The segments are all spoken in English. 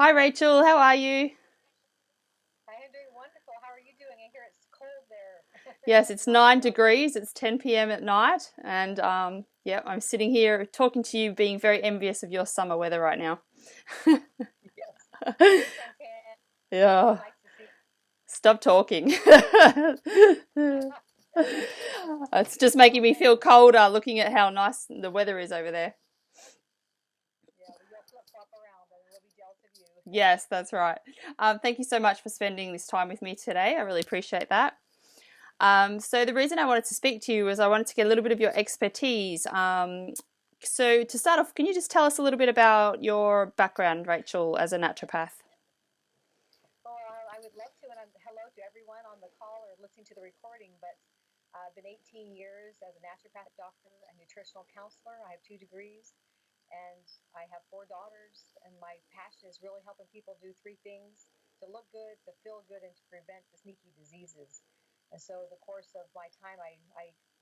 Hi Rachel, how are you? I am doing wonderful. How are you doing? I hear it's cold there Yes, in it's 9 Nashville. degrees. It's 10 p.m. at night, and yeah, I'm sitting here talking to you, being very envious of your summer weather right now. Yes, it's a suntan. It's Yeah, nice to see. stop talking. It's just making me Okay. feel colder looking at how nice the weather is over there. Yeah, well, you'll flip flop around and we'll be jealous of you. Yes, that's right. Thank you so much for spending this time with me today. I really appreciate that. So the reason I wanted to speak to you was I wanted to get a little bit of your expertise. So to start off, can you just tell us a little bit about your background, Rachel, as a naturopath? Well, I would love to, and hello to everyone on the call or listening to the recording. But I've been 18 years as a naturopathic doctor and nutritional counselor. I have 2 degrees, and I have 4 daughters. And my passion is really helping people do three things: to look good, to feel good, and to prevent the sneaky diseases. And so, the course of my time, I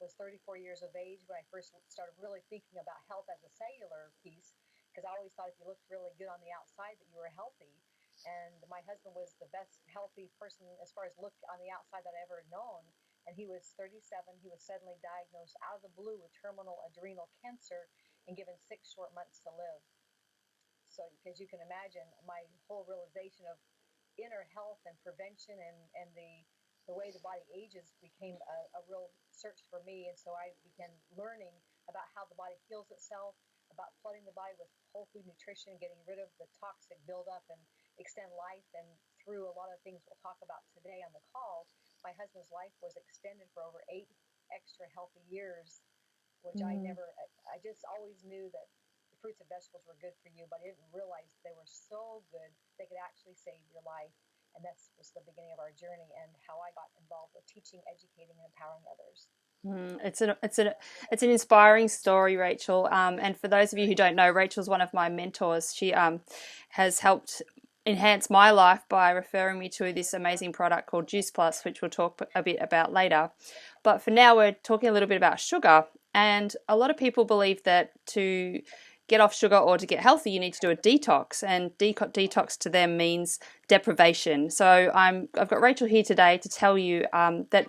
was 34 years of age when I first started really thinking about health as a cellular piece, because I always thought if you looked really good on the outside that you were healthy. And my husband was the best healthy person as far as look on the outside that I ever known. And he was 37. He was suddenly diagnosed out of the blue with terminal adrenal cancer and given 6 short months to live. So, as you can imagine, my whole realization of inner health and prevention and the way the body ages became a real search for me. And so I began learning about how the body heals itself, about flooding the body with whole food nutrition, getting rid of the toxic buildup and extend life. And through a lot of things we'll talk about today on the call, my husband's life was extended for over 8 extra healthy years, which Mm. I just always knew that the fruits and vegetables were good for you, but I didn't realize they were so good they could actually save your life. And that's was the beginning of our journey and how I got involved with teaching, educating, and empowering others. It's an inspiring story, Rachel. And for those of you who don't know, Rachel's one of my mentors. She has helped enhance my life by referring me to this amazing product called Juice Plus, which we'll talk a bit about later. But for now, we're talking a little bit about sugar. And a lot of people believe that to get off sugar or to get healthy, you need to do a detox. And detox to them means deprivation. So I've got Rachel here today to tell you that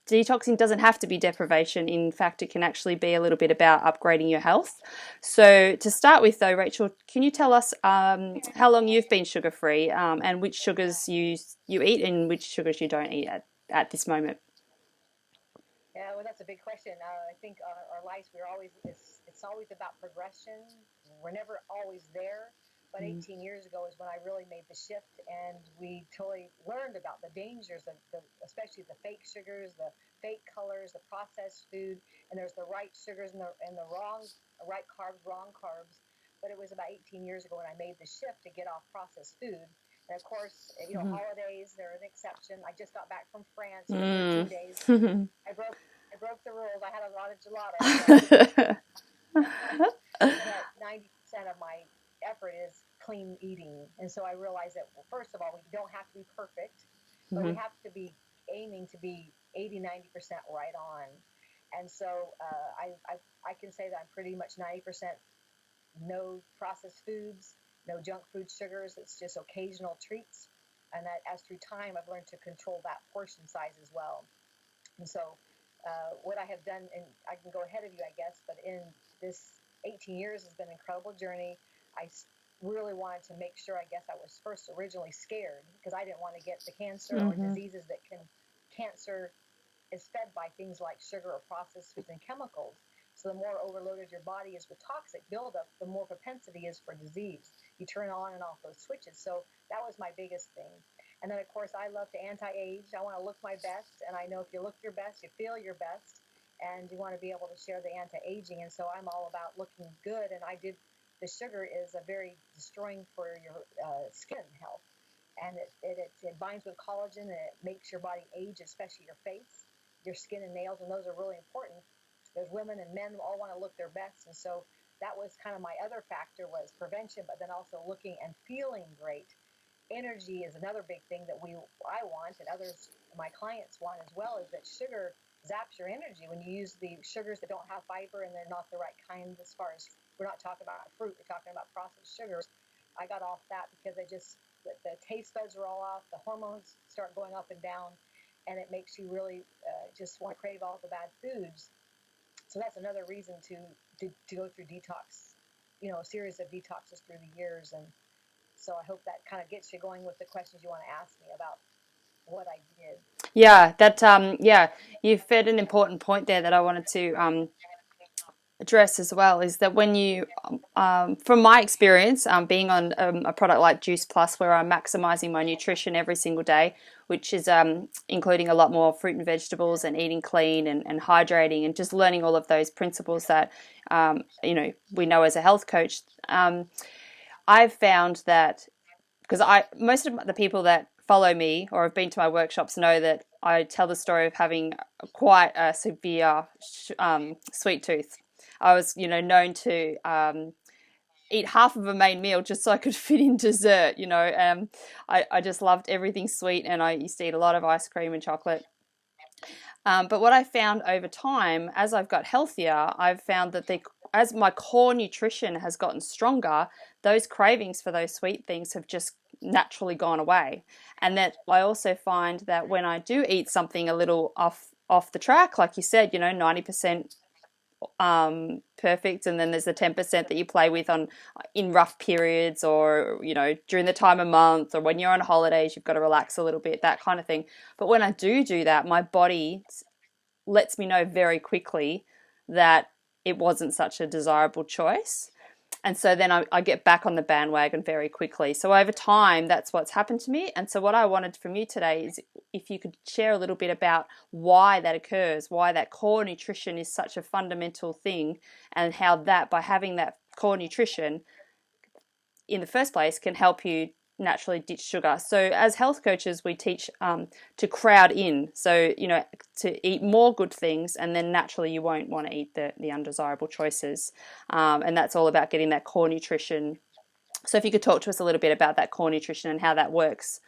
detoxing doesn't have to be deprivation. In fact, it can actually be a little bit about upgrading your health. So, to start with, though, Rachel, can you tell us how long you've been sugar free and which sugars you eat and which sugars you don't eat at this moment? Yeah, well, that's a big question. I think our lives we're always it's always about progression. We're never always there. But Mm. 18 years ago is when I really made the shift, and we totally learned about the dangers of especially the fake sugars, the fake colors, the processed food, and there's the right sugars and the wrong right carbs, wrong carbs. But it was about 18 years ago when I made the shift to get off processed food. And of course, holidays, they're an exception. I just got back from France for Mm. 13 days. Mm. I broke I broke the rules. I had a lot of gelato, but 90% of my effort is clean eating. And so I realized that, well, first of all, we don't have to be perfect, but we Mhm. have to be aiming to be 80, 90% right on. And so I can say that I'm pretty much 90% no processed foods, no junk food sugars. It's just occasional treats. And that as through time, I've learned to control that portion size as well. And so, what I have done, and I can go ahead of you, I guess, but in this 18 years has been an incredible journey. I really wanted to make sure, I guess I was first originally scared because I didn't want to get the cancer or Mhm. diseases that cancer is fed by things like sugar or processed foods and chemicals. So the more overloaded your body is with toxic buildup, the more propensity is for disease. You turn on and off those switches. So that was my biggest thing. And then, of course, I love to anti-age. I want to look my best. And I know if you look your best, you feel your best. And you want to be able to share the anti-aging. And so I'm all about looking good. And the sugar is a very destroying for your skin health. And it binds with collagen and it makes your body age, especially your face, your skin and nails, and those are really important. There's women and men who all want to look their best, and so that was kind of my other factor was prevention, but then also looking and feeling great. Energy is another big thing that I want and others my clients want as well, is that sugar zaps your energy when you use the sugars that don't have fiber and they're not the right kind. As far as we're not talking about fruit, we're talking about processed sugars. I got off that because the taste buds are all off, the hormones start going up and down, and it makes you really just want to crave all the bad foods. So that's another reason to go through detox, a series of detoxes through the years. And so I hope that kind of gets you going with the questions you want to ask me about what I did. Yeah, you fed an important point there that I wanted to address as well, is that when you, from my experience, being on a product like Juice Plus, where I'm maximizing my nutrition every single day, which is including a lot more fruit and vegetables and eating clean and hydrating and just learning all of those principles that, we know as a health coach. I've found that because most of the people that follow me or have been to my workshops know that I tell the story of having quite a severe sweet tooth. I was, known to eat half of a main meal just so I could fit in dessert. I just loved everything sweet, and I used to eat a lot of ice cream and chocolate. But what I found over time, as I've got healthier, I've found that as my core nutrition has gotten stronger, those cravings for those sweet things have just naturally gone away. And that I also find that when I do eat something a little off the track, like you said, 90% perfect, and then there's the 10% that you play with in rough periods, or during the time of month, or when you're on holidays you've got to relax a little bit, that kind of thing. But when I do that, my body lets me know very quickly that it wasn't such a desirable choice. And so then I get back on the bandwagon very quickly. So over time, that's what's happened to me. And so what I wanted from you today is if you could share a little bit about why that occurs, why that core nutrition is such a fundamental thing, and how that, by having that core nutrition in the first place, can help you naturally ditch sugar. So as health coaches, we teach to crowd in. So, to eat more good things, and then naturally you won't want to eat the undesirable choices. And that's all about getting that core nutrition. So if you could talk to us a little bit about that core nutrition and how that works.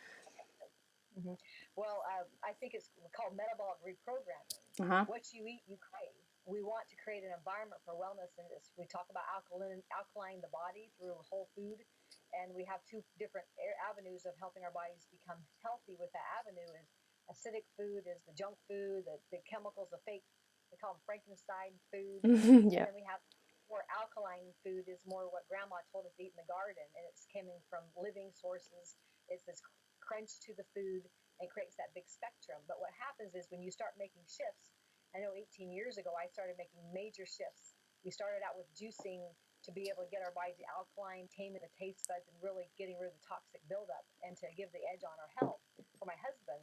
Mm-hmm. Well, I think it's called metabolic reprogramming. Uh-huh. What you eat, you crave. We want to create an environment for wellness, and we talk about alkaline the body through whole food, and we have two different avenues of helping our bodies become healthy. With that avenue is acidic food, is the junk food, the chemicals, the fake, we call them Frankenstein food, and Yeah. then we have more alkaline food is more what grandma told us to eat in the garden, and it's coming from living sources. It's this crunch to the food and creates that big spectrum. But what happens is when you start making shifts, I know 18 years ago I started making major shifts. We started out with juicing to be able to get our body to alkaline, taming the taste buds, and really getting rid of the toxic buildup and to give the edge on our health. For my husband,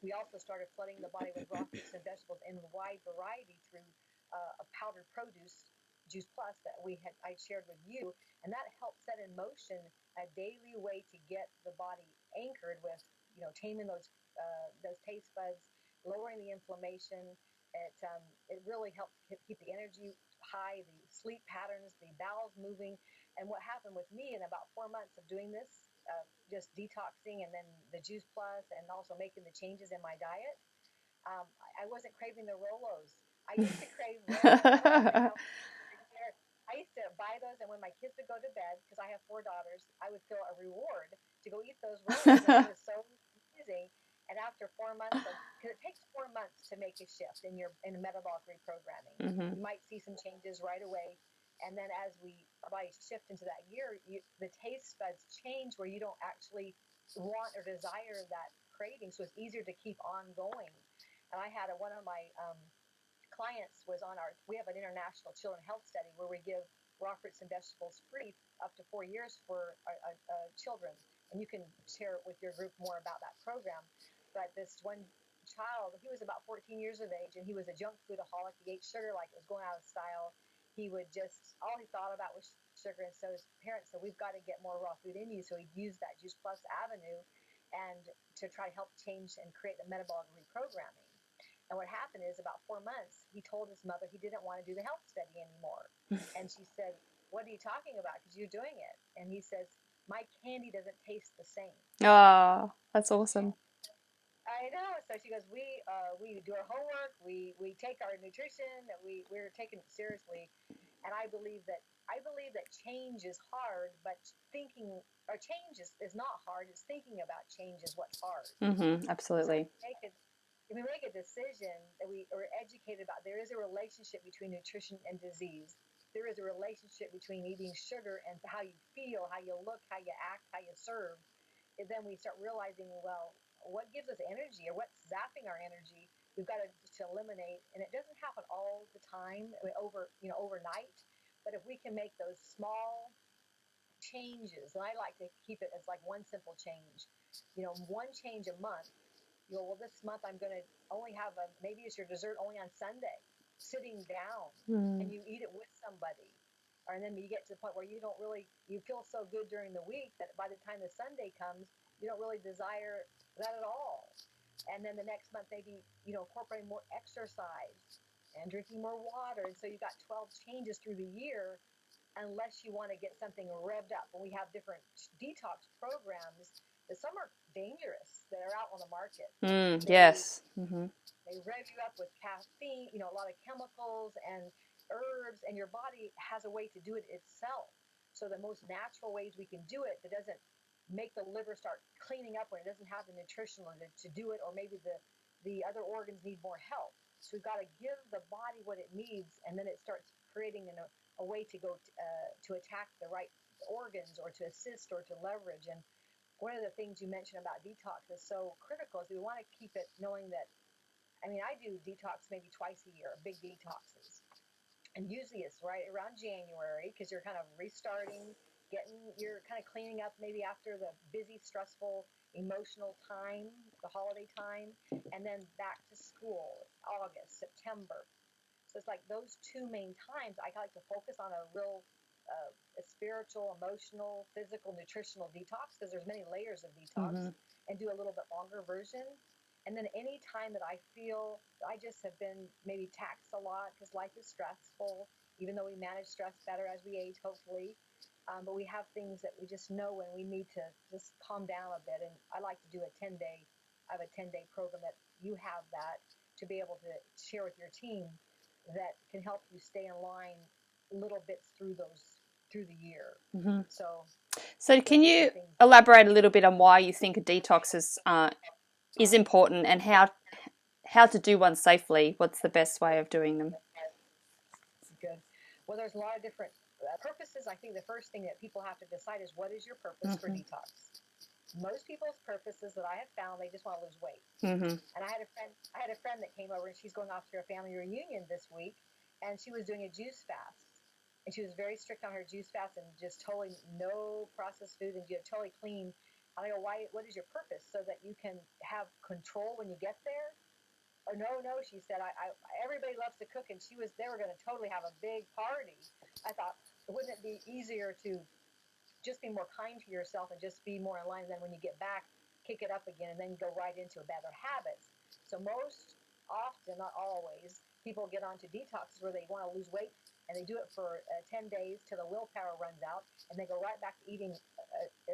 we also started flooding the body with raw fruits and vegetables in wide variety through a powdered produce Juice Plus that I shared with you, and that helped set in motion a daily way to get the body anchored with, taming those taste buds, lowering the inflammation. It really helped keep the energy high, the sleep patterns, the bowels moving. And what happened with me in about 4 months of doing this, just detoxing and then the Juice Plus and also making the changes in my diet, I wasn't craving the Rolos. I used to crave Rolos. I used to buy those, and when my kids would go to bed, because I have 4 daughters, I would feel a reward to go eat those Rolos, and it was so amazing. And after 4 months, because it takes 4 months to make a shift in metabolic reprogramming, Mm-hmm. you might see some changes right away. And then as our bodies shift into that year, the taste buds change where you don't actually want or desire that craving. So it's easier to keep on going. And I had one of my clients was we have an international children health study where we give raw fruits and vegetables free up to 4 years for children. And you can share with your group more about that program. But this one child, he was about 14 years of age, and he was a junk foodaholic. He ate sugar like it was going out of style. He would all he thought about was sugar. And so his parents said, we've got to get more raw food in you. So he used that Juice Plus avenue and to try to help change and create the metabolic reprogramming. And what happened is about 4 months, he told his mother he didn't want to do the health study anymore. And she said, what are you talking about? Because you're doing it. And he says, my candy doesn't taste the same. Oh, that's awesome. I know. So she goes, we do our homework, we take our nutrition, we're taking it seriously. And I believe that I believe that change is hard, but thinking or change is not hard. It's thinking about change is what's hard. So Absolutely. if we make a decision that we are educated about, there is a relationship between nutrition and disease. There is a relationship between eating sugar and how you feel, how you look, how you act, how you serve. And then we start realizing, well, what gives us energy or what's zapping our energy? We've got to eliminate, and it doesn't happen all the time, I mean, overnight. But if we can make those small changes, and I like to keep it as like one simple change, one change a month. Well, this month I'm going to only have maybe it's your dessert only on Sunday, sitting down, and you eat it with somebody. And then you get to the point where you feel so good during the week that by the time the Sunday comes, you don't really desire that at all. And then the next month, maybe, incorporating more exercise and drinking more water. And so you've got 12 changes through the year, unless you want to get something revved up. And we have different detox programs that some are dangerous that are out on the market. Yes. They rev you up with caffeine, a lot of chemicals and herbs, and your body has a way to do it itself. So the most natural ways we can do it that doesn't make the liver start cleaning up when it doesn't have the nutritional to do it, or maybe the other organs need more help. So we've got to give the body what it needs, and then it starts creating a way to go to attack the right organs, or to assist, or to leverage. And one of the things you mentioned about detox is so critical is we want to keep it knowing that, I do detox maybe twice a year, big detoxes. And usually it's right around January, because you're kind of restarting, you're kind of cleaning up maybe after the busy, stressful, emotional time, the holiday time, and then back to school, August, September. So it's like those two main times I like to focus on a real a spiritual, emotional, physical, nutritional detox, because there's many layers of detox, and do a little bit longer version. And then any time that I feel I just have been maybe taxed a lot because life is stressful, even though we manage stress better as we age, hopefully. But we have things that we just know when we need to just calm down a bit. And I like to do I have a 10-day program that you have that to be able to share with your team that can help you stay in line little bits through the year. So can you elaborate a little bit on why you think a detox is important, and how to do one safely? What's the best way of doing them? Good. Well, there's a lot of different purposes. I think the first thing that people have to decide is, what is your purpose for detox? Most people's purposes that I have found, they just want to lose weight. And I had a friend that came over, and she's going off to a family reunion this week, and she was doing a juice fast. And she was very strict on her juice fast, and just totally no processed food, and totally clean. And I go, why? What is your purpose? So that you can have control when you get there? Or no, she said, everybody loves to cook, and they were going to totally have a big party. I thought, wouldn't it be easier to just be more kind to yourself and just be more in line? And then when you get back, kick it up again, and then go right into better habits. So most often, not always, people get onto detoxes where they want to lose weight, and they do it for 10 days till the willpower runs out, and they go right back to eating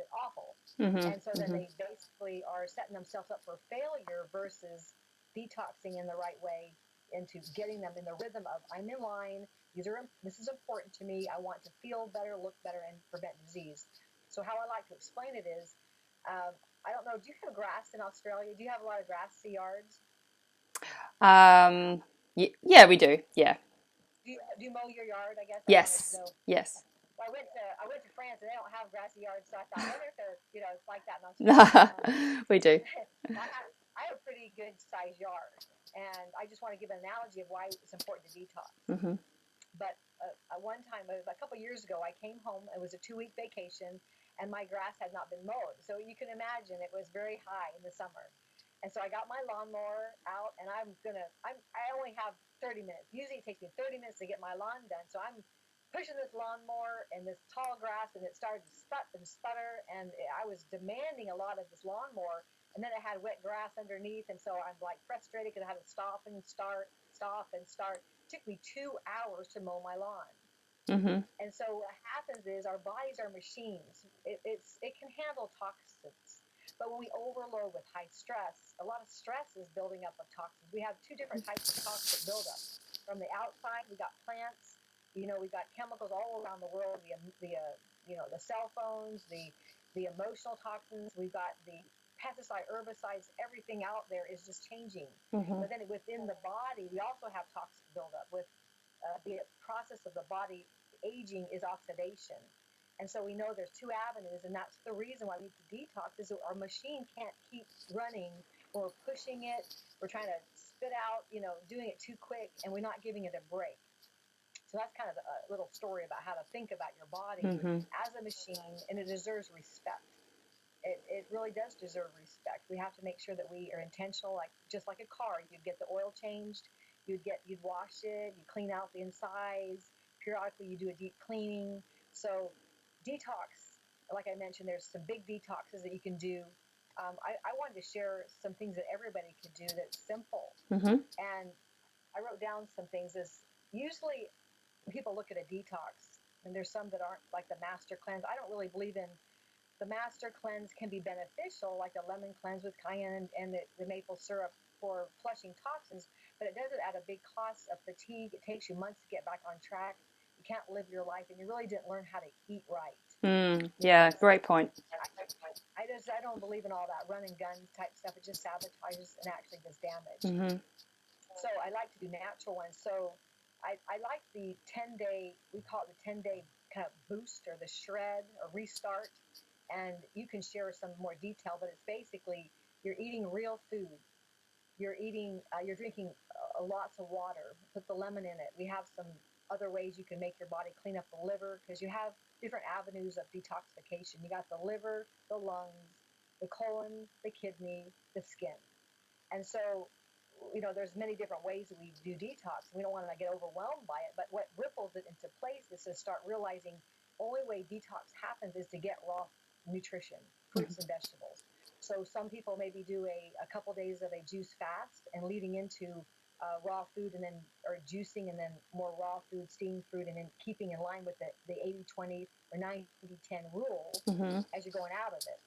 awful. And so then they basically are setting themselves up for failure versus detoxing in the right way, into getting them in the rhythm of, I'm in line, this is important to me, I want to feel better, look better, and prevent disease. So how I like to explain it is, I don't know, do you have grass in Australia? Do you have a lot of grassy yards? Yeah, we do. Yeah. Do you mow your yard? I guess I wanted to Yes. know. Yes. Well, I went to France, and they don't have grassy yards, so I thought, I wonder if it's like that in Australia. We do. I have a pretty good sized yard, and I just want to give an analogy of why it's important to detox. But one time, it was a couple years ago, I came home. It was a 2-week vacation, and my grass had not been mowed. So you can imagine it was very high in the summer. And so I got my lawnmower out, and I only have 30 minutes. Usually it takes me 30 minutes to get my lawn done. So I'm pushing this lawnmower and this tall grass, and it started to sput and sputter, and I was demanding a lot of this lawnmower. And then it had wet grass underneath, and so I'm like frustrated because I had to stop and start, stop and start. It took me 2 hours to mow my lawn. And so what happens is, our bodies are machines. It can handle toxins. But when we overload with high stress, a lot of stress is building up of toxins. We have 2 different types of toxic buildup. From the outside, we got plants We got chemicals all around the world. The cell phones, the emotional toxins. We've got the pesticide, herbicides. Everything out there is just changing. Mm-hmm. But then within the body, we also have toxic buildup. With the process of the body aging is oxidation. And so we know there's two avenues, and that's the reason why we need to detox. Is that our machine can't keep running. We're pushing it. We're trying to spit out, doing it too quick, and we're not giving it a break. So that's kind of a little story about how to think about your body Mm-hmm. as a machine, and it deserves respect. It really does deserve respect. We have to make sure that we are intentional, like just like a car. You'd get the oil changed, you'd wash it, you clean out the insides. Periodically, you do a deep cleaning. So detox, like I mentioned, there's some big detoxes that you can do. I wanted to share some things that everybody could do that's simple. Mm-hmm. And I wrote down some things. Is usually when people look at a detox, and there's some that aren't like the master cleanse. I don't really believe in the master cleanse. Can be beneficial, like the lemon cleanse with cayenne and the maple syrup for flushing toxins, but it does it at a big cost of fatigue. It takes you months to get back on track. You can't live your life, and you really didn't learn how to eat right. Yeah, great point. I don't believe in all that run and gun type stuff. It just sabotages and actually does damage. Mm-hmm. So I like to do natural ones. So I like the 10-day, we call it the 10-day kind of boost or the shred or restart. And you can share some more detail, but it's basically you're eating real food. You're drinking lots of water. Put the lemon in it. We have some other ways you can make your body clean up the liver, because you have different avenues of detoxification. You got the liver, the lungs, the colon, the kidney, the skin. And so, there's many different ways that we do detox. We don't want to get overwhelmed by it, but what ripples it into place is to start realizing only way detox happens is to get raw nutrition, fruits and vegetables. So some people maybe do a couple days of a juice fast and leading into raw food, and then or juicing, and then more raw food, steamed fruit, and then keeping in line with the 80-20 or 90-10 rule Mm-hmm. as you're going out of it,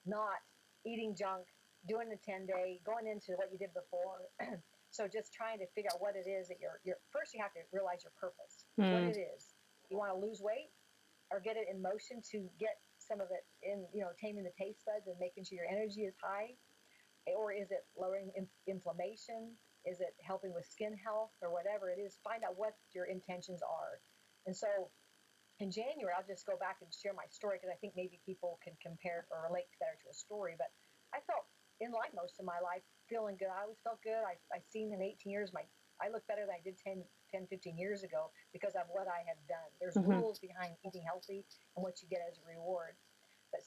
not eating junk, doing the 10-day, going into what you did before. So just trying to figure out what it is that you're first you have to realize your purpose, what it is. You want to lose weight or get it in motion to get some of it in, taming the taste buds and making sure your energy is high? Or is it lowering inflammation? Is it helping with skin health or whatever it is? Find out what your intentions are. And so in January, I'll just go back and share my story, because I think maybe people can compare or relate better to a story. But I felt in line most of my life, feeling good. I always felt good. I've seen in 18 years, I look better than I did 10, 15 years ago because of what I have done. There's Mm-hmm. rules behind eating healthy and what you get as a reward. But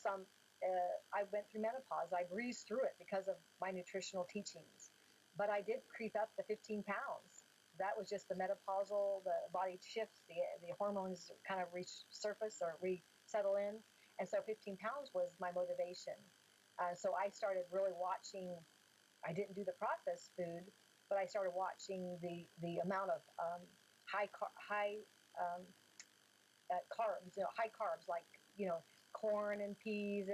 I went through menopause. I breezed through it because of my nutritional teachings. But I did creep up to 15 pounds. That was just the menopausal, the body shifts, the hormones kind of resurface or resettle in. And so 15 pounds was my motivation. So I started really watching. I didn't do the processed food, but I started watching the amount of high carbs, high carbs, like, corn and peas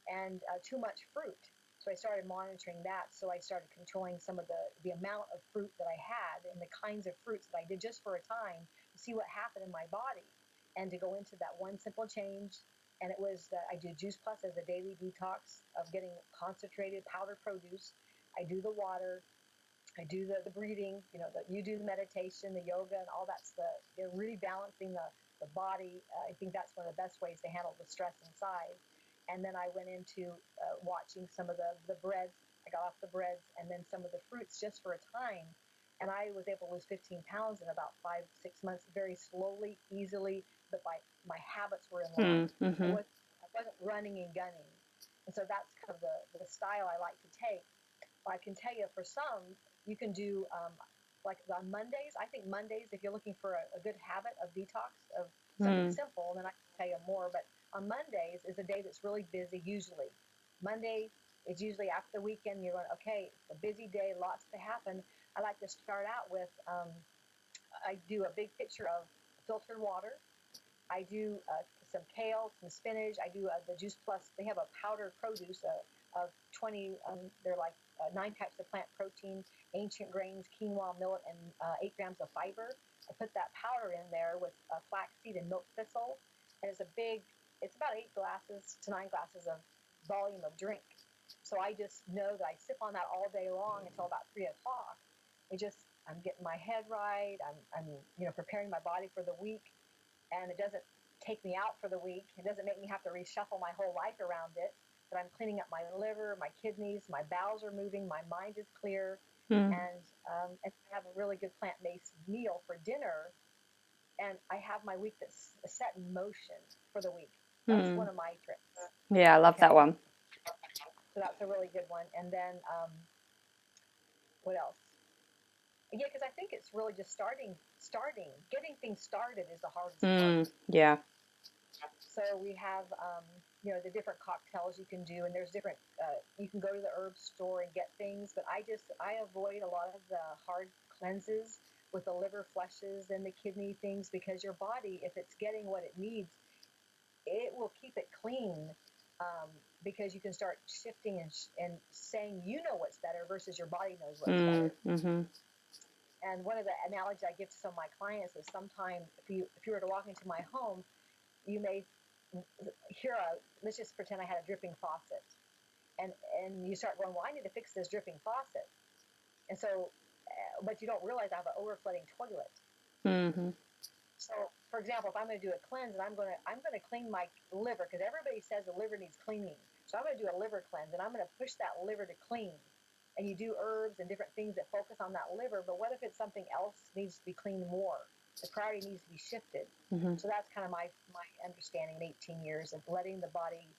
and too much fruit. So I started monitoring that. So I started controlling some of the amount of fruit that I had and the kinds of fruits that I did just for a time to see what happened in my body, and to go into that one simple change. And it was that I do Juice Plus as a daily detox of getting concentrated powdered produce. I do the water. I do the breathing, you do the meditation, the yoga, and all that's they're really balancing the body. I think that's one of the best ways to handle the stress inside. And then I went into watching some of the breads. I got off the breads and then some of the fruits just for a time. And I was able to lose 15 pounds in about 5-6 months, very slowly, easily, but my habits were in line. Mm-hmm. I wasn't running and gunning. And so that's kind of the style I like to take. I can tell you for some, you can do like on Mondays. I think Mondays, if you're looking for a good habit of detox, of something simple, and then I can tell you more. But on Mondays is a day that's really busy usually. Monday is usually after the weekend. You're going, okay, it's a busy day, lots to happen. I like to start out with, I do a big pitcher of filtered water. I do some kale, some spinach. I do the Juice Plus. They have a powdered produce of 20, they're like 9 types of plant protein, ancient grains, quinoa, millet, and 8 grams of fiber. I put that powder in there with flaxseed and milk thistle, and it's about 8 glasses to 9 glasses of volume of drink. So I just know that I sip on that all day long until about 3 o'clock. I'm getting my head right. I'm preparing my body for the week, and it doesn't take me out for the week. It doesn't make me have to reshuffle my whole life around it. But I'm cleaning up my liver, my kidneys, my bowels are moving, my mind is clear, Mm. and I have a really good plant-based meal for dinner, and I have my week that's set in motion for the week. That's Mm. one of my tricks. Yeah, I love that Okay, one. so that's a really good one. And then what else? Yeah, because I think it's really just getting things started is the hardest part. Mm. Yeah. So we have, the different cocktails you can do, and there's different. You can go to the herb store and get things, but I avoid a lot of the hard cleanses with the liver flushes and the kidney things, because your body, if it's getting what it needs, it will keep it clean. Because you can start shifting and saying what's better versus your body knows what's Mm. better. Mm-hmm. And one of the analogies I give to some of my clients is, sometimes if you were to walk into my home, you may let's just pretend I had a dripping faucet, and you start going, well, I need to fix this dripping faucet, and so, but you don't realize I have an overflooding toilet. Mm-hmm. So, for example, if I'm going to do a cleanse, and I'm going to clean my liver, because everybody says the liver needs cleaning, so I'm going to do a liver cleanse, and I'm going to push that liver to clean. And you do herbs and different things that focus on that liver, but what if it's something else needs to be cleaned more? The priority needs to be shifted. Mm-hmm. So that's kind of my understanding in 18 years of letting the body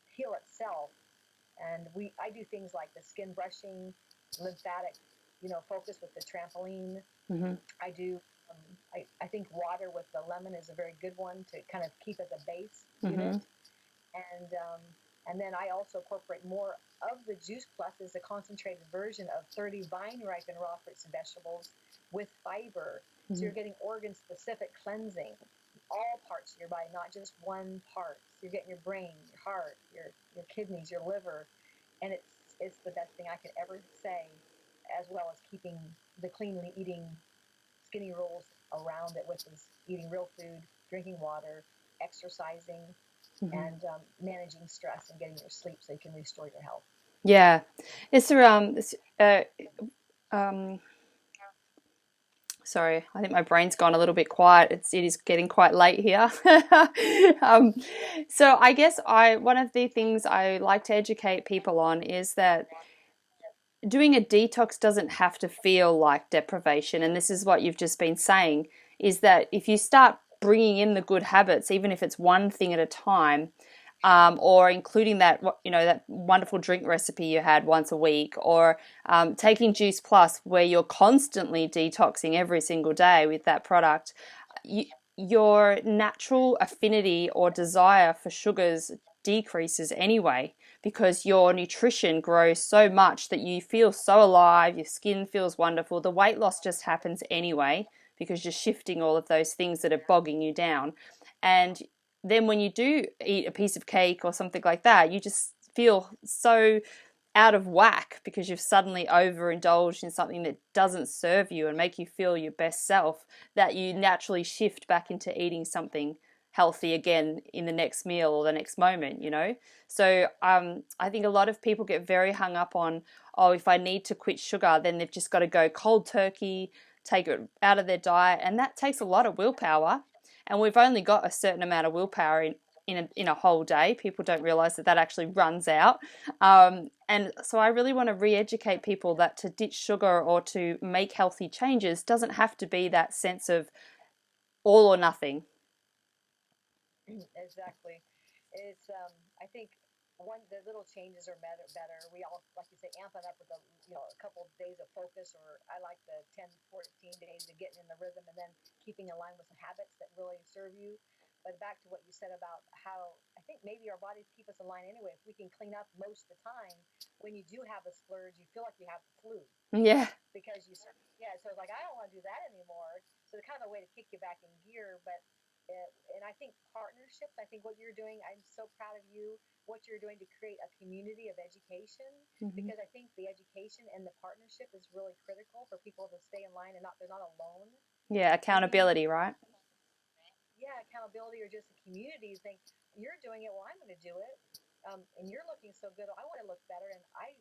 heal itself. And I do things like the skin brushing, lymphatic, focus with the trampoline. Mm-hmm. I do. I think water with the lemon is a very good one to kind of keep as a base Mm-hmm. unit. And then I also incorporate more of the Juice Plus is a concentrated version of 30 vine ripened raw fruits and vegetables with fiber. So you're getting organ specific cleansing, all parts of your body, not just one part. So you're getting your brain, your heart, your kidneys, your liver, and it's the best thing I could ever say, as well as keeping the cleanly eating skinny rules around it, which is eating real food, drinking water, exercising, Mm-hmm. and managing stress and getting your sleep so you can restore your health. Yeah, um, sorry, I think my brain's gone a little bit quiet. It is getting quite late here. um, so I guess one of the things I like to educate people on is that doing a detox doesn't have to feel like deprivation. And this is what you've just been saying, is that if you start bringing in the good habits, even if it's one thing at a time, or including that, that wonderful drink recipe you had once a week, or taking Juice Plus, where you're constantly detoxing every single day with that product, your natural affinity or desire for sugars decreases anyway, because your nutrition grows so much that you feel so alive, your skin feels wonderful. The weight loss just happens anyway because you're shifting all of those things that are bogging you down. And then when you do eat a piece of cake or something like that, you just feel so out of whack because you've suddenly overindulged in something that doesn't serve you and make you feel your best self, that you naturally shift back into eating something healthy again in the next meal or the next moment. So I think a lot of people get very hung up on, oh, if I need to quit sugar, then they've just got to go cold turkey, take it out of their diet, and that takes a lot of willpower. And we've only got a certain amount of willpower in a whole day. People don't realize that actually runs out. And so I really want to re-educate people that to ditch sugar or to make healthy changes doesn't have to be that sense of all or nothing. Exactly. It's I think the little changes are better. We all, like you say, amp it up with a couple of days of focus, or I like the 10, 14 days of getting in the rhythm and then keeping in line with some habits that really serve you. But back to what you said about how I think maybe our bodies keep us in line anyway. If we can clean up most of the time, when you do have a splurge, you feel like you have the flu, Yeah. because yeah, so it's like, I don't want to do that anymore. So it's kind of a way to kick you back in gear. But and I think partnerships, I think what you're doing, I'm so proud of you, what you're doing to create a community of education, Mm-hmm. because I think the education and the partnership is really critical for people to stay in line and they're not alone. Yeah, And accountability, right? yeah, accountability or just a community think you're doing it, well, I'm going to do it. And you're looking so good. I want to look better, and I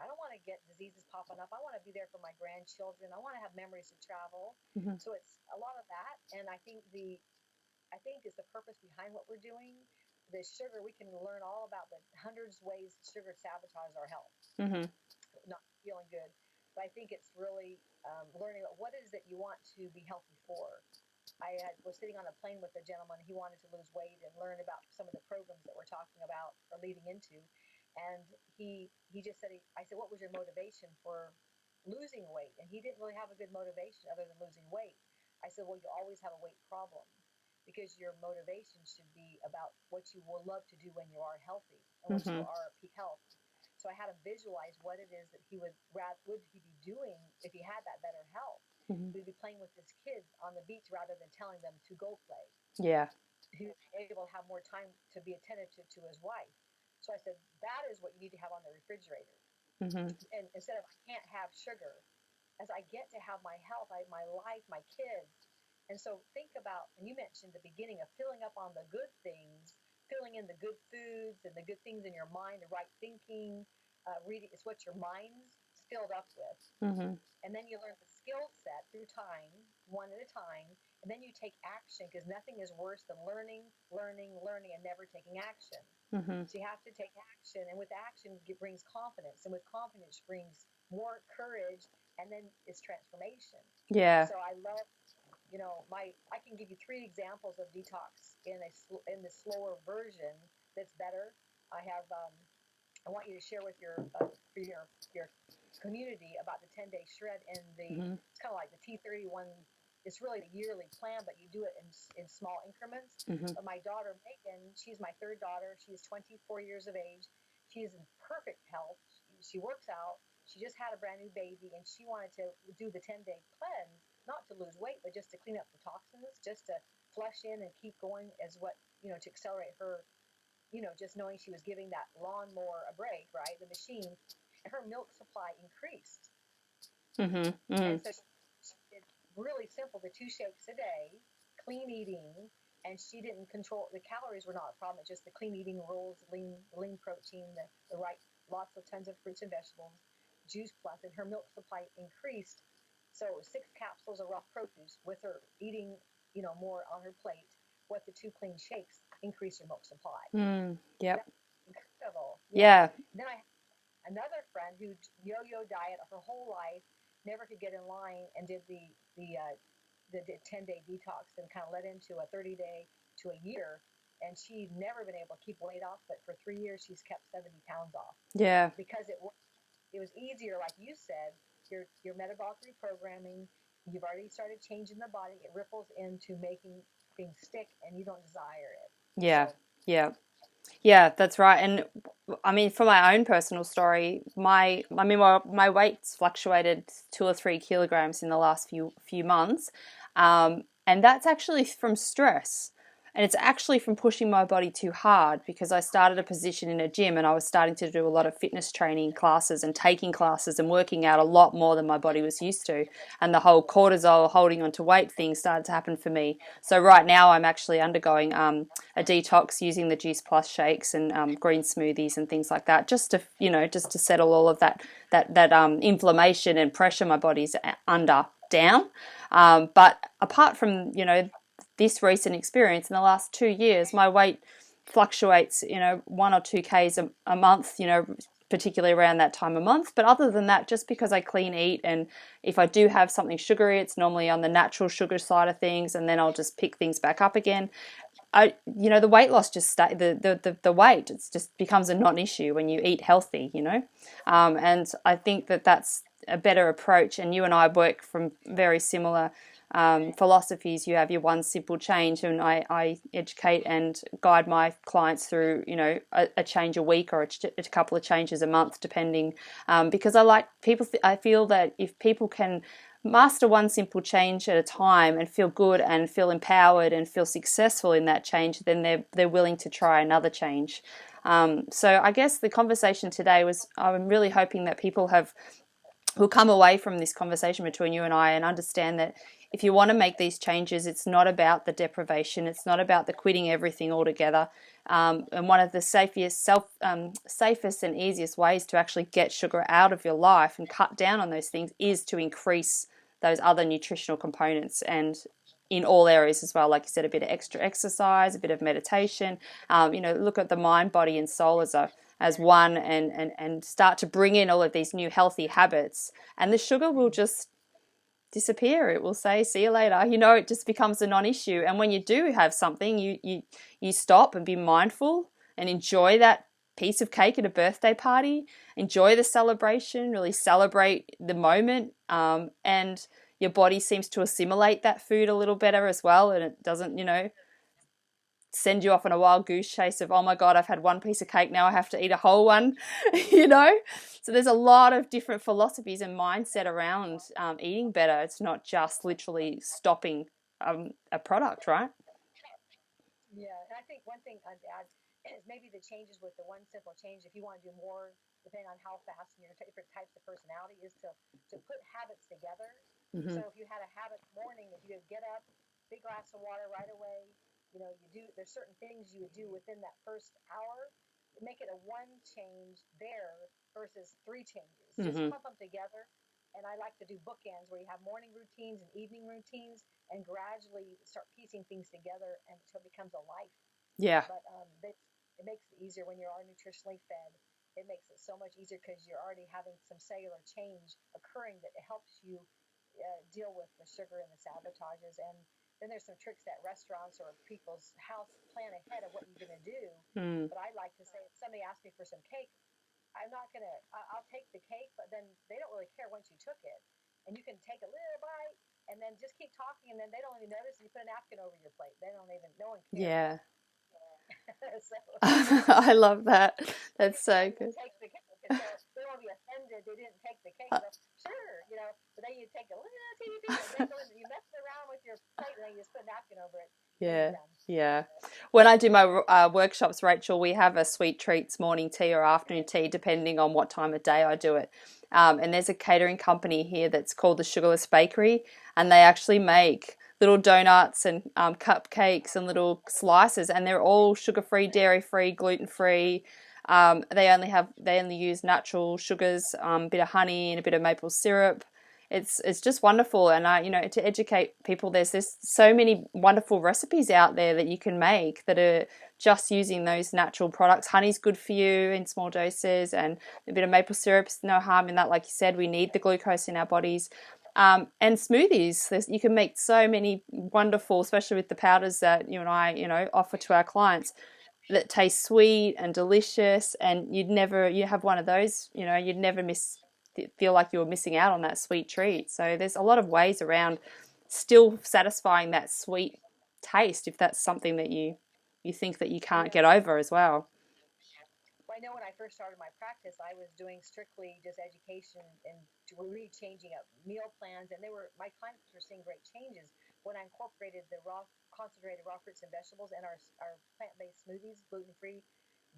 don't want to get diseases popping up. I want to be there for my grandchildren. I want to have memories to travel. Hmm. So it's a lot of that, and I think is the purpose behind what we're doing. The sugar, we can learn all about the hundreds ways sugar sabotages our health, Hmm. not feeling good. But I think it's really learning about what is it you want to be healthy for. Was sitting on a plane with a gentleman. He wanted to lose weight and learn about some of the programs that we're talking about or leading into. And he just said, I said, what was your motivation for losing weight? And he didn't really have a good motivation other than losing weight. I said, well, you always have a weight problem because your motivation should be about what you will love to do when you are healthy and when you Hmm. are at peak health. So I had him visualize what it is that he would he be doing if he had that better health. Hmm. He would be playing with his kids on the beach rather than telling them to go play. Yeah. He was able to have more time to be attentive to his wife. So I said, that is what you need to have on the refrigerator. Hmm. And instead of I can't have sugar, as I get to have my health, my life, my kids. And so think about, and you mentioned the beginning of filling up on the good things, filling in the good foods and the good things in your mind, the right thinking, reading, it's what your mind's filled up with. Hmm. And then you learn the skill set through time, one at a time, and then you take action because nothing is worse than learning, learning, learning, and never taking action. Hmm. So you have to take action, and with action, it brings confidence, and with confidence brings more courage, and then it's transformation. Yeah. So I love, I can give you 3 examples of detox in the slower version that's better. I have I want you to share with your community about the 10-day shred and Hmm. it's kind of like the T31. It's really a yearly plan, but you do it in small increments. Hmm. But my daughter Megan, she's my third daughter. She's 24 years of age. She's in perfect health. She works out. She just had a brand new baby, and she wanted to do the 10-day cleanse, not to lose weight, but just to clean up the toxins, just to flush in and keep going as what to accelerate her just knowing she was giving that lawnmower a break, right? The machine, and her milk supply increased. Hmm. And Hmm. so she did really simple, the 2 shakes a day, clean eating, and she didn't control the calories were not a problem. It's just the clean eating rules, lean protein, the right lots of tons of fruits and vegetables, juice plus, and her milk supply increased. So it was 6 capsules of raw produce with her eating, more on her plate. What the 2 clean shakes increase your milk supply. Mm. Yep. That's incredible. Yeah. Yeah. And then I had another friend who yo-yo diet her whole life, never could get in line, and did the 10-day detox and kind of led into a 30-day to a year. And she'd never been able to keep weight off, but for 3 years she's kept 70 pounds off Yeah. because it was easier, like you said, your metabolic reprogramming. You've already started changing the body. It ripples into making things stick, and you don't desire it. Yeah. So Yeah. Yeah, that's right. And I mean, for my own personal story, my weight's fluctuated 2 or 3 kilograms in the last few months, and that's actually from stress. And it's actually from pushing my body too hard because I started a position in a gym and I was starting to do a lot of fitness training classes and taking classes and working out a lot more than my body was used to. And the whole cortisol holding on to weight thing started to happen for me. So right now I'm actually undergoing a detox using the Juice Plus shakes and green smoothies and things like that, just to just to settle all of that inflammation and pressure my body's under down. But apart from this recent experience in the last 2 years, my weight fluctuates 1 or 2 kgs a month, particularly around that time of month. But other than that, just because I clean eat, and if I do have something sugary, it's normally on the natural sugar side of things, and then I'll just pick things back up again. The weight loss just the weight, it just becomes a non-issue when you eat healthy, and I think that that's a better approach. And you and I work from very similar philosophies. You have your one simple change, and I educate and guide my clients through a change a week or a couple of changes a month, depending, because I feel that if people can master one simple change at a time and feel good and feel empowered and feel successful in that change, then they're willing to try another change. So I guess the conversation today was, I'm really hoping that people will come away from this conversation between you and I and understand that if you want to make these changes, it's not about the deprivation. It's not about the quitting everything altogether. And one of the safest and easiest ways to actually get sugar out of your life and cut down on those things is to increase those other nutritional components, and in all areas as well. Like you said, a bit of extra exercise, a bit of meditation. Look at the mind, body, and soul as one, and start to bring in all of these new healthy habits, and the sugar will just disappear. It will say, see you later. It just becomes a non-issue. And when you do have something, you stop and be mindful and enjoy that piece of cake at a birthday party, enjoy the celebration, really celebrate the moment, and your body seems to assimilate that food a little better as well, and it doesn't send you off on a wild goose chase of, oh my God, I've had one piece of cake, now I have to eat a whole one. So there's a lot of different philosophies and mindset around eating better. It's not just literally stopping a product, right? Yeah, and I think one thing I'd add is maybe the changes with the one simple change. If you want to do more, depending on how fast and your different types of personality, is to put habits together. Mm-hmm. So if you had a habit morning, if you would get up, big glass of water right away, there's certain things you would do within that first hour. Make it a one change there versus three changes. Just Mm-hmm. clump them together. And I like to do bookends where you have morning routines and evening routines, and gradually start piecing things together until it becomes a life. Yeah. But it makes it easier when you are nutritionally fed. It makes it so much easier because you're already having some cellular change occurring that helps you deal with the sugar and the sabotages. And then there's some tricks that restaurants or people's house plan ahead of what you're going to do. Mm. But I like to say, if somebody asks me for some cake, I'm not going to, I'll take the cake, but then they don't really care once you took it. And you can take a little bite and then just keep talking, and then they don't even notice, and you put a napkin over your plate. They don't even, no one cares. Yeah. So, I love that. That's so and good. take the cake. And so they won't be offended they didn't take the cake. They'll, sure, but then you take a little teeny piece, and then you mess around with your plate, and then you just put a napkin over it. Yeah, You're done. yeah. When I do my workshops, Rachel, we have a sweet treats morning tea or afternoon tea, depending on what time of day I do it. And there's a catering company here that's called the Sugarless Bakery, and they actually make little donuts and cupcakes and little slices, and they're all sugar-free, dairy-free, gluten-free. They only use natural sugars, a bit of honey and a bit of maple syrup. It's just wonderful, and to educate people, there's so many wonderful recipes out there that you can make that are just using those natural products. Honey's good for you in small doses, and a bit of maple syrup's no harm in that. Like you said, we need the glucose in our bodies. And smoothies, you can make so many wonderful, especially with the powders that you and I offer to our clients, that taste sweet and delicious, and you have one of those, you'd never feel like you were missing out on that sweet treat. So there's a lot of ways around still satisfying that sweet taste, if that's something that you think that you can't Yeah. get over as well. Well, I know when I first started my practice, I was doing strictly just education and really changing up meal plans, and my clients were seeing great changes when I incorporated the concentrated raw fruits and vegetables and our plant-based smoothies, gluten-free.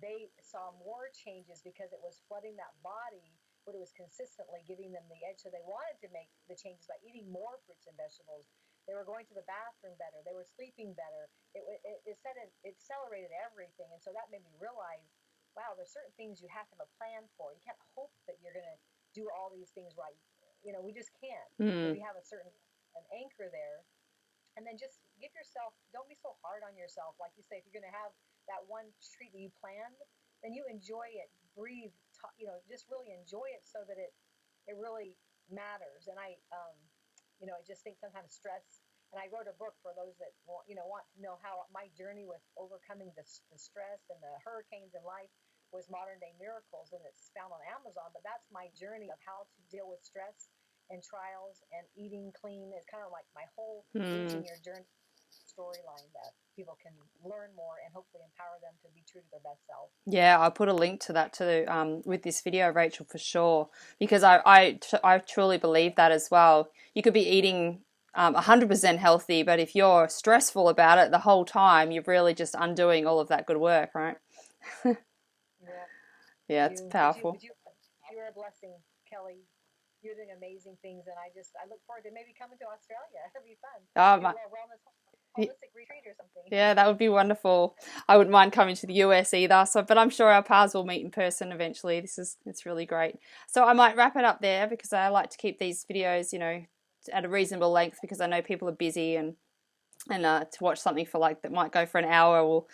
They saw more changes because it was flooding that body, but it was consistently giving them the edge. So they wanted to make the changes by eating more fruits and vegetables. They were going to the bathroom better. They were sleeping better. It accelerated everything, and so that made me realize, wow, there's certain things you have to have a plan for. You can't hope that you're going to do all these things right. We just can't. If Mm. you have an anchor there, and then just give yourself, don't be so hard on yourself. Like you say, if you're going to have that one treat that you planned, then you enjoy it, breathe, just really enjoy it so that it really matters. And I just think sometimes stress, and I wrote a book for those that want to know how my journey with overcoming the stress and the hurricanes in life was modern day miracles, and it's found on Amazon. But that's my journey of how to deal with stress and trials and eating clean. It's kind of like my whole Mm. losing your journey storyline that people can learn more and hopefully empower them to be true to their best self. Yeah, I'll put a link to that too, with this video, Rachel, for sure, because I truly believe that as well. You could be eating 100% healthy, but if you're stressful about it the whole time, you're really just undoing all of that good work, right? Yeah, Yeah, it's but you powerful. but you're a blessing, Kelly. you're doing amazing things, and I look forward to maybe coming to Australia. It'll be fun. Oh, Maybe a little wellness holistic retreat or something. yeah, that would be wonderful. I wouldn't mind coming to the US either. So, but I'm sure our paths will meet in person eventually. It's really great. So I might wrap it up there because I like to keep these videos, at a reasonable length because I know people are busy and to watch something for like that might go for an hour or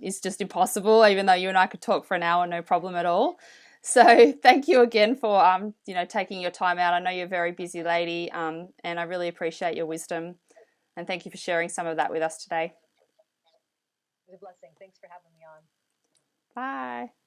is just impossible. Even though you and I could talk for an hour, no problem at all. So thank you again for taking your time out. I know you're a very busy lady, and I really appreciate your wisdom. And thank you for sharing some of that with us today. It's a blessing. Thanks for having me on. Bye.